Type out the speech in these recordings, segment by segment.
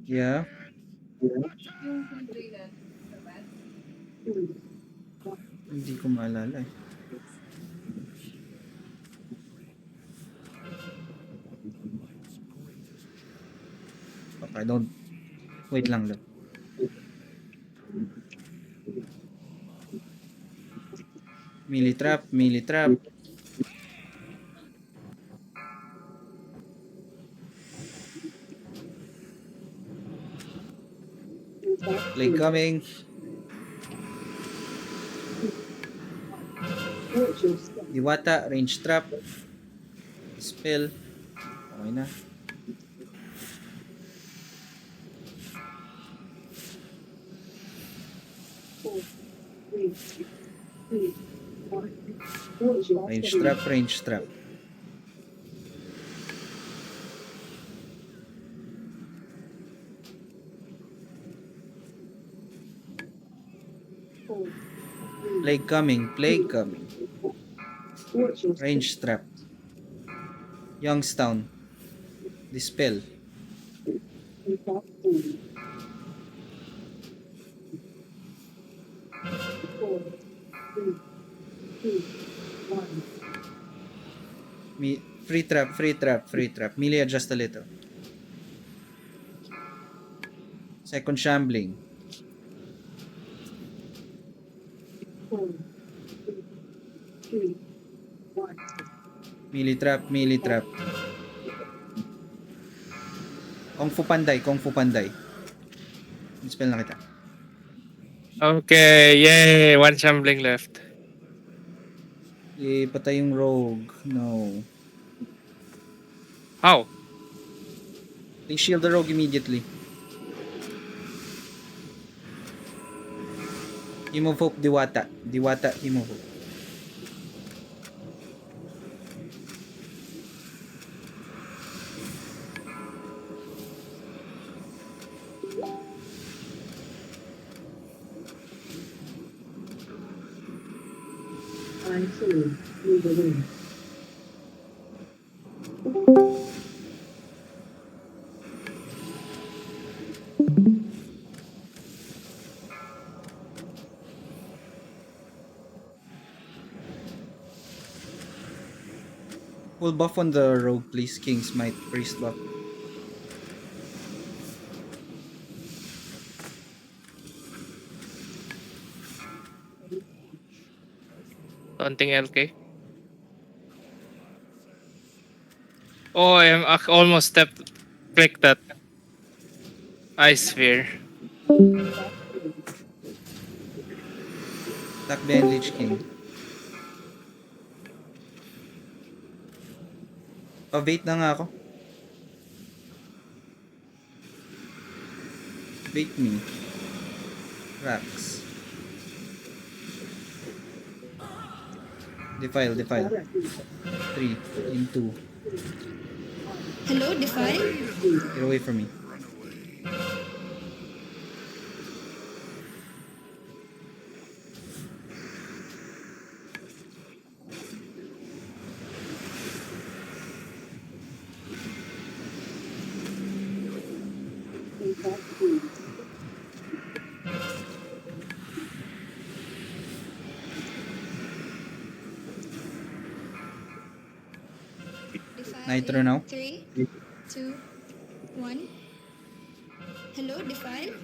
Yeah. Hindi ko maalala eh. Okay, don't. Wait lang lang. Melee trap, melee trap. Plague coming. Diwata, range trap. Spell. Okay na. Range trap, range trap. Plague coming, plague coming. Range trap. Youngstown. Dispel. Free trap, free trap, free trap. Melee adjust a little. Second shambling. Melee trap, melee trap. Kung Fu Panday, Kung Fu Panday. Dispel na kita. Okay, yay! One shambling left. Patay yung rogue. No. How? Please shield the rogue immediately. Team of Hope, Diwata. Diwata, Team of Hope. Full buff on the rogue, please. King's Might, priest buff. Taunting LK. Oh, I almost clicked that. Ice Sphere. Attack behind Lich King. Pa-bait na nga ako. Bait me. Rax. Defile, defile. 3, in 2. Hello, Defile? Get away from me. Defile Nitro in now. 3, 2, 1. Hello, Defile?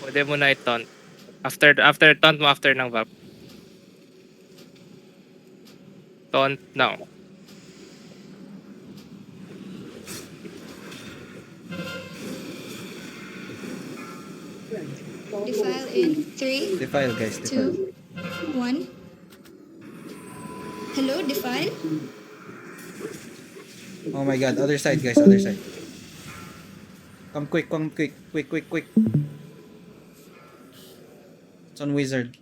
Pwede mo na i-taunt. After taunt mo after ng VAP. Taunt now. Defile in 3, Defile, guys. Defile. 2, 1. Hello, Defile? Oh my god. Other side, guys. Other side. Come quick, come quick. Quick, quick, quick. It's on wizard.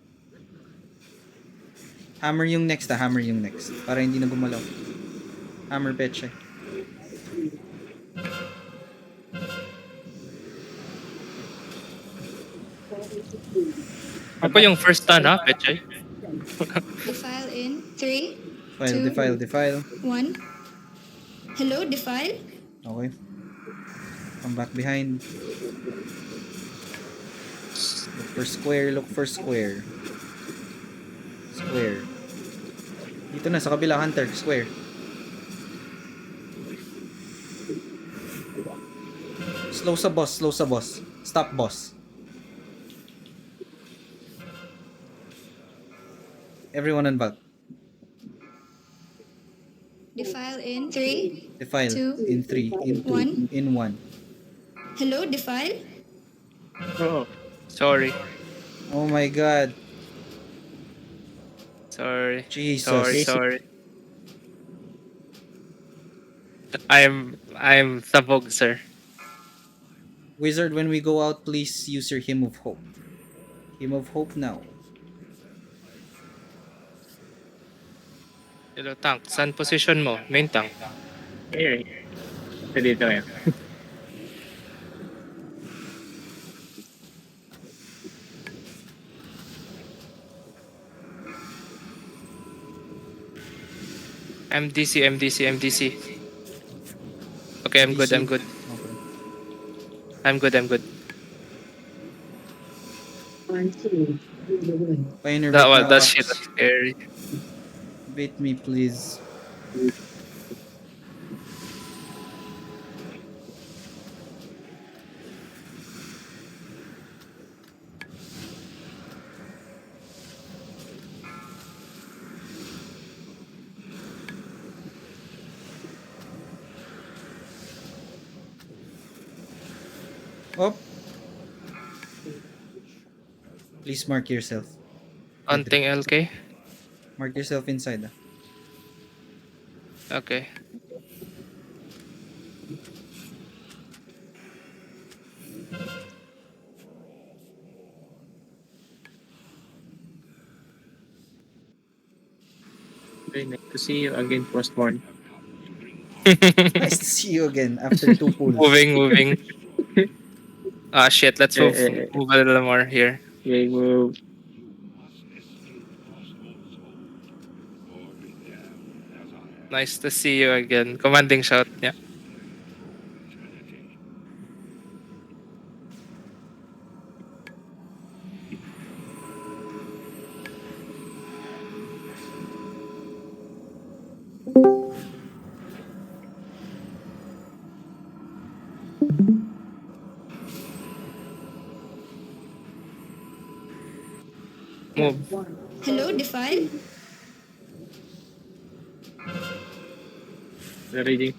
Hammer yung next, hammer yung next. Para hindi na gumalaw. Hammer peche. Ako yung first turn ha, Pechay. Defile in 3, File, Two. defile, defile. 1. Hello, defile. Okay. Come back behind. Look for square, look for square. Square. Dito na, sa kabila, Hunter. Square. Slow sa boss, slow sa boss. Stop boss. Everyone on back. Defile in 3, Defile. Two. In 3, in 2, One. in 1. Hello, defile. Oh. Sorry. Oh my god. Sorry. Jesus. Sorry. I'm sabog, sir. Wizard, when we go out, please use your Hymn of Hope. Hymn of Hope now. Hello, tank. Saan position mo? Main tank. Here. Ito dito eh. MDC. Okay, I'm good. Okay. I'm good. Pioneer, That shit was scary. Bait me, please. Oh. Please mark yourself. Hunting LK. Mark yourself inside. Okay. Very nice to see you again, Frostborn. Nice to see you again after 2 pulls. Moving. Ah, shit. Let's move Eh. a little more here. Okay, move. Nice to see you again. Commanding shout. Yeah. Move. Hello, defile. The raging.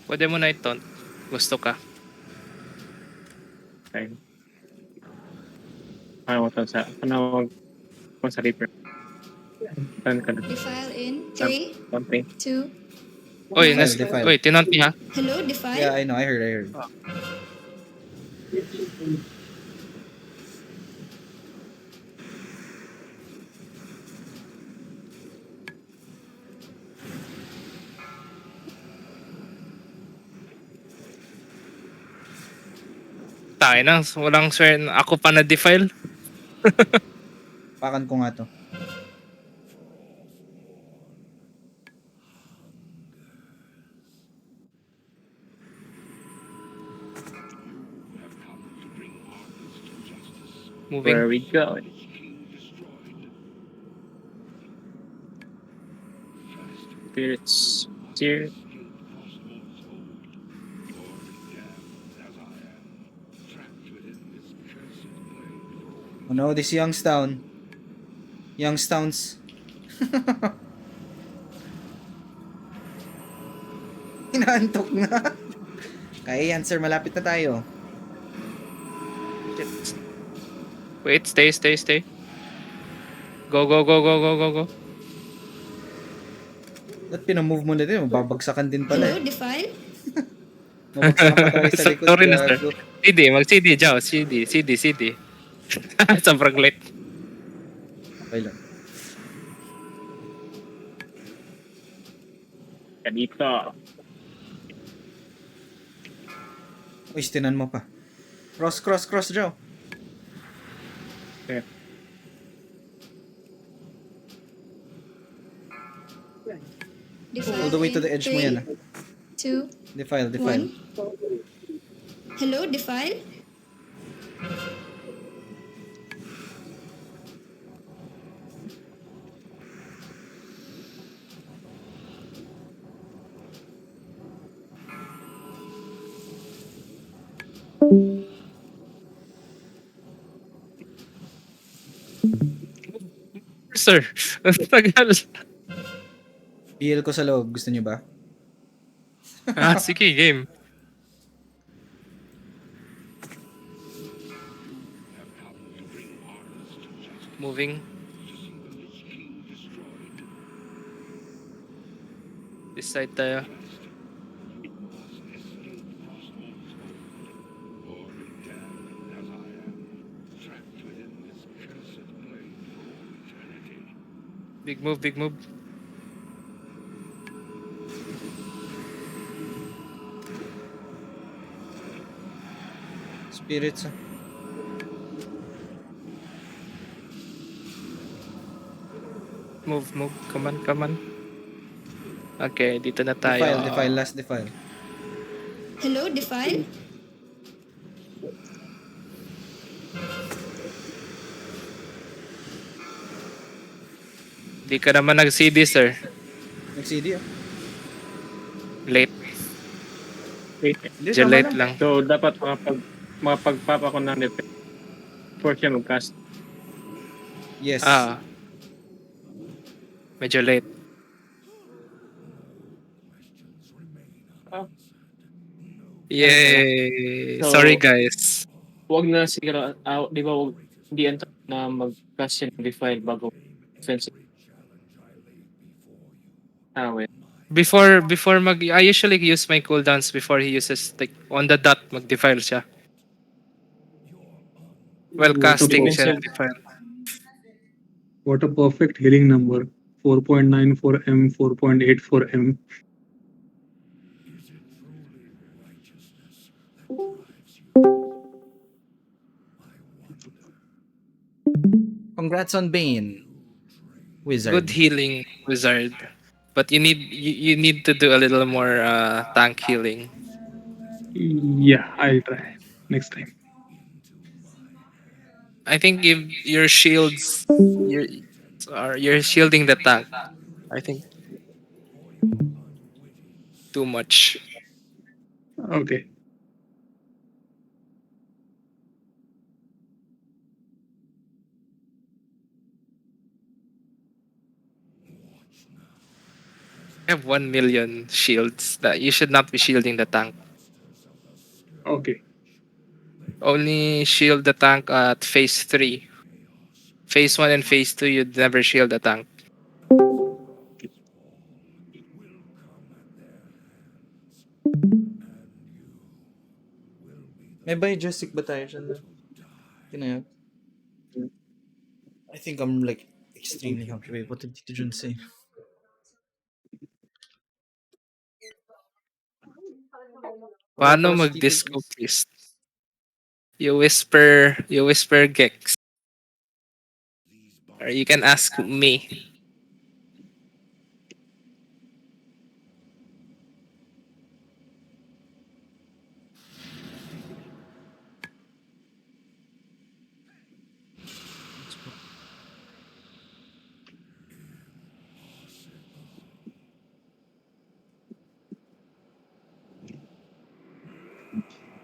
Pwede mo na ito. Gusto ka. Okay. Ano ko sa panawag ko sa Reaper. Tan ka na. Defile in 3, Something. 2. Oy, Defile. Oy, tinanti ha. Hello, defile. Yeah, I know. I heard. Tayo na. Walang swear. Ako pa na-defile. Pakan ko nga to. Moving. Where we go? Spirits here. Oh no, this Youngstown. Youngstowns. Inaantok na. Kaya yan, sir. Malapit na tayo. Wait, stay. Go. Ba't pinamove mo na din? Mababagsakan din pala Hello, eh. defile. Mabagsakan pa tayo sa likod. Sorry na, sir. gago. Mag-CD, Jao. CD. Sobrang late. Okay lang. ka dito. Uy, stinan mo pa. Cross, Joe. Okay. Defile All the way to in the edge mo yan, 2, Defile. 1. Hello, Defile? Sir, ang tagal. PL ko sa loob. Gusto niyo ba? Sige, game. Moving. This side tayo. Big move, big move. Spirits, Move, move. Come on, come on. Okay, dito na tayo. Defile. Last defile. Hello, Defile? Di ka naman nag-CD, sir. Nag-CD, Late. Wait. Medyo late lang. So, dapat mapagpapa ko ng defense for siya mag-cast. Yes. Medyo late. Ah. Yay! So- Sorry, guys. Huwag na siguro, di ba, hindi ento na mag-cast siya ng defile bago offensive. Wait. Before I usually use my cooldowns before he uses, like, on the dot, mag-defile siya. Well, casting siya ng defile. What a perfect healing number. 4.9 for M, 4.8 for M. Congrats on Bane. Wizard. Good healing wizard. But you need to do a little more tank healing. Yeah, I'll try next time. I think if your shields you're shielding the tank. I think too much. Okay. I have 1 million shields that you should not be shielding the tank. Okay. Only shield the tank at phase 3. Phase 1 and phase 2 you'd never shield the tank. May Biojessic ba tayo dyan? Kinayag? I think I'm like extremely happy. Wait, what did Tito Jun say? Paano Tapos, mag-disco Tito Jun- priest? You whisper Gex. Or you can ask me.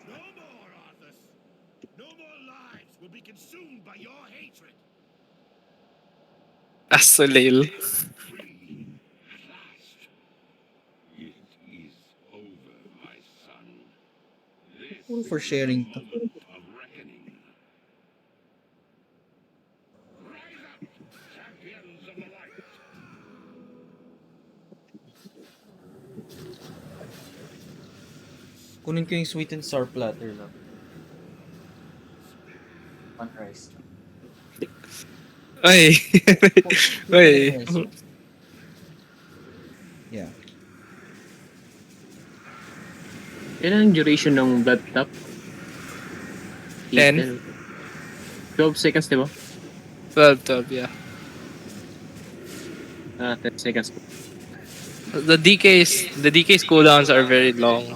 No more, Arthas! No more lives will be consumed by your hatred! Asolale. It is over, my son. This All for sharing to. moment of reckoning. Rise up, champions of the light! Kunin ko yung sweet and sour platter lang. On rice. Oy. Oy. Yeah. Ilan ang duration ng blood tap? 10. 12 seconds, di ba? 12, yeah. 10 seconds. The DK's cooldowns are very long.